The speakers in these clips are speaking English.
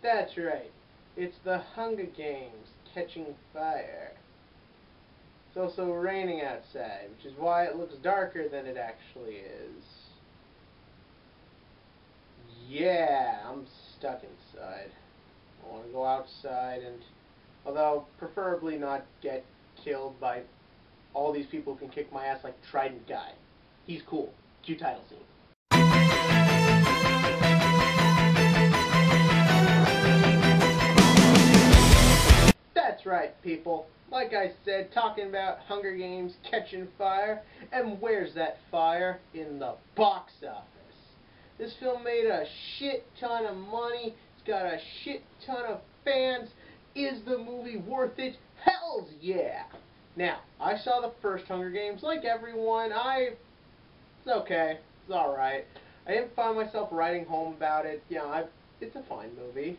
That's right. It's the Hunger Games catching fire. It's also raining outside, which is why it looks darker than it actually is. Yeah, I'm stuck inside. I want to go outside and, although preferably not get killed by all these people who can kick my ass like Trident Guy. He's cool. Cue title scene. That's right, people. Like I said, talking about Hunger Games catching fire, and where's that fire? In the box office. This film made a shit ton of money. It's got a shit ton of fans. Is the movie worth it? Hells yeah! Now, I saw the first Hunger Games like everyone. It's okay. It's alright. I didn't find myself writing home about it. It's a fine movie.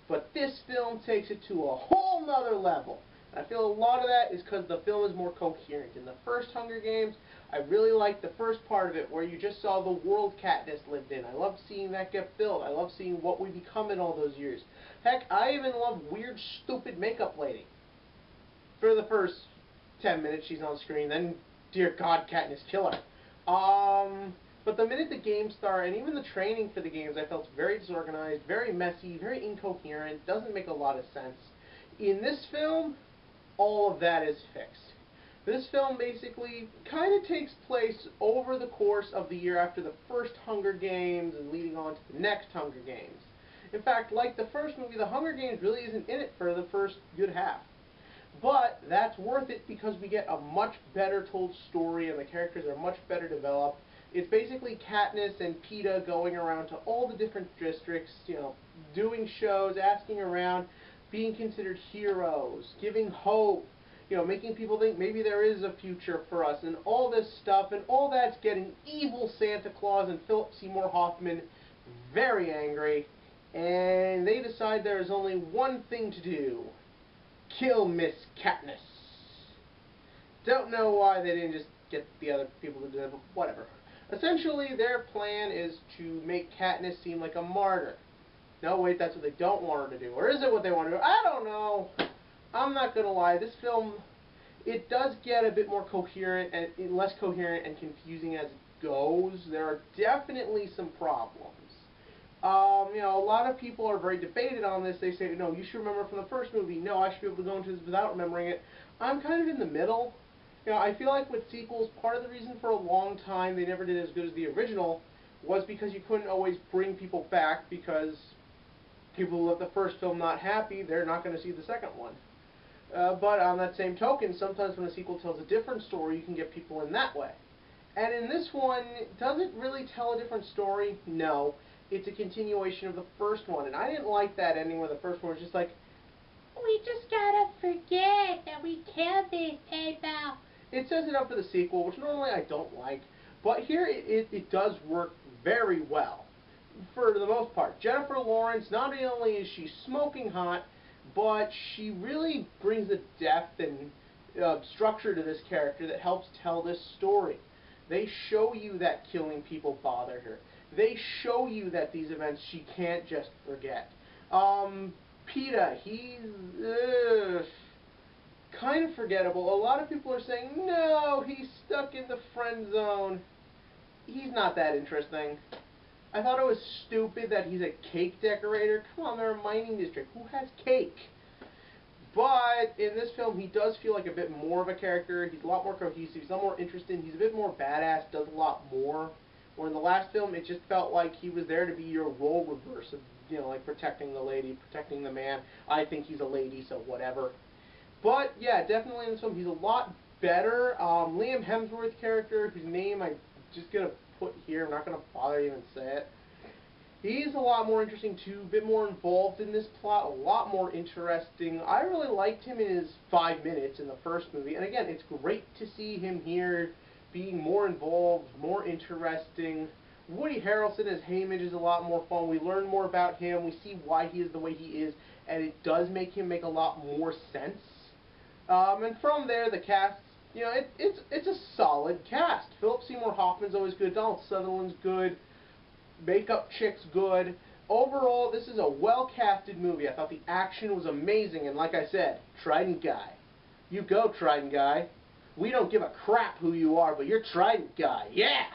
But this film takes it to a whole nother level. And I feel a lot of that is because the film is more coherent. In the first Hunger Games, I really liked the first part of it where you just saw the world Katniss lived in. I loved seeing that get built. I loved seeing what we become in all those years. Heck, I even love weird, stupid makeup lady. For the first 10 minutes she's on screen, then, dear God, Katniss, kill her. But the minute the games start, and even the training for the games, I felt very disorganized, very messy, very incoherent, doesn't make a lot of sense. In this film, all of that is fixed. This film basically kind of takes place over the course of the year after the first Hunger Games and leading on to the next Hunger Games. In fact, like the first movie, the Hunger Games really isn't in it for the first good half. But that's worth it because we get a much better told story and the characters are much better developed. It's basically Katniss and Peeta going around to all the different districts, doing shows, asking around, being considered heroes, giving hope, making people think maybe there is a future for us, and all this stuff, and all that's getting evil Santa Claus and Philip Seymour Hoffman very angry, and they decide there's only one thing to do. Kill Miss Katniss. Don't know why they didn't just get the other people to do it, but whatever. Essentially, their plan is to make Katniss seem like a martyr. No, wait, that's what they don't want her to do. Or is it what they want to do? I don't know. I'm not going to lie. This film, it does get a bit more coherent and less coherent and confusing as it goes. There are definitely some problems. A lot of people are very debated on this. They say, no, you should remember from the first movie. No, I should be able to go into this without remembering it. I'm kind of in the middle. I feel like with sequels, part of the reason for a long time they never did as good as the original was because you couldn't always bring people back because people who left the first film not happy, they're not going to see the second one. But on that same token, sometimes when a sequel tells a different story, you can get people in that way. And in this one, does it really tell a different story? No. It's a continuation of the first one. And I didn't like that ending where the first one was just like, we just gotta forget that we killed these people. It sets it up for the sequel, which normally I don't like. But here it does work very well. For the most part. Jennifer Lawrence, not only is she smoking hot, but she really brings a depth and structure to this character that helps tell this story. They show you that killing people bother her. They show you that these events she can't just forget. Peeta, he's kind of forgettable. A lot of people are saying, no, he's stuck in the friend zone. He's not that interesting. I thought it was stupid that he's a cake decorator. Come on, they're a mining district. Who has cake? But in this film, he does feel like a bit more of a character. He's a lot more cohesive. He's a lot more interesting. He's a bit more badass, does a lot more. Where in the last film, it just felt like he was there to be your role reverse of, like protecting the lady, protecting the man. I think he's a lady, so whatever. But, yeah, definitely in this film, he's a lot better. Liam Hemsworth's character, whose name I'm just going to put here, I'm not going to bother even say it. He's a lot more interesting too, a bit more involved in this plot, a lot more interesting. I really liked him in his 5 minutes in the first movie, and again, it's great to see him here being more involved, more interesting. Woody Harrelson as Haymitch is a lot more fun. We learn more about him, we see why he is the way he is, and it does make him make a lot more sense. And from there, the cast, it's a solid cast. Philip Seymour Hoffman's always good, Donald Sutherland's good, makeup chick's good. Overall, this is a well-casted movie. I thought the action was amazing, and like I said, Trident Guy. You go, Trident Guy. We don't give a crap who you are, but you're Trident Guy. Yeah!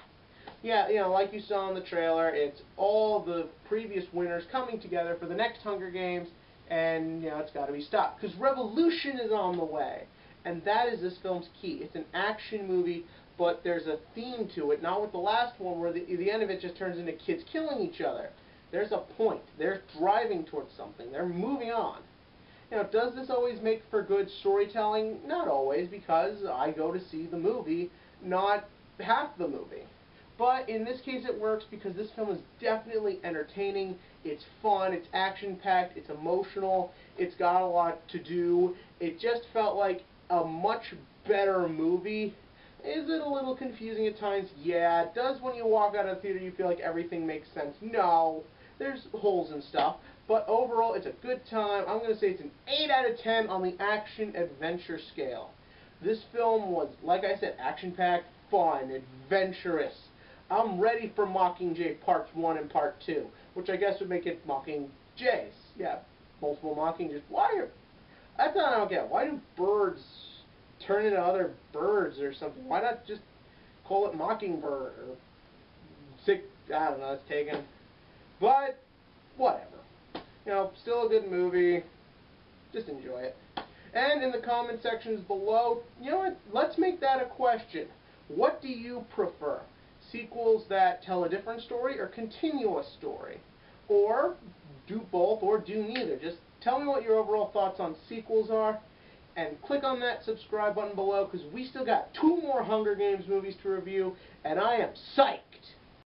Yeah, you know, like you saw in the trailer, it's all the previous winners coming together for the next Hunger Games, and, you know, it's got to be stopped. Because revolution is on the way, and that is this film's key. It's an action movie, but there's a theme to it, not with the last one where the end of it just turns into kids killing each other. There's a point. They're driving towards something. They're moving on. You know, does this always make for good storytelling? Not always, because I go to see the movie, not half the movie. But in this case it works because this film is definitely entertaining, it's fun, it's action-packed, it's emotional, it's got a lot to do. It just felt like a much better movie. Is it a little confusing at times? Yeah. Does when you walk out of the theater you feel like everything makes sense? No. There's holes and stuff. But overall, it's a good time. I'm going to say it's an 8 out of 10 on the action-adventure scale. This film was, like I said, action-packed, fun, adventurous. I'm ready for Mockingjay Parts 1 and Part 2, which I guess would make it Mockingjays. Yeah, multiple Mockingjays. That's what I don't get. Why do birds turn into other birds or something? Why not just call it Mockingbird or I don't know, it's taken. But, whatever. You know, still a good movie. Just enjoy it. And in the comment sections below, you know what, let's make that a question. What do you prefer? Sequels that tell a different story or continuous story? Or do both or do neither. Just tell me what your overall thoughts on sequels are. And click on that subscribe button below because we still got 2 more Hunger Games movies to review. And I am psyched.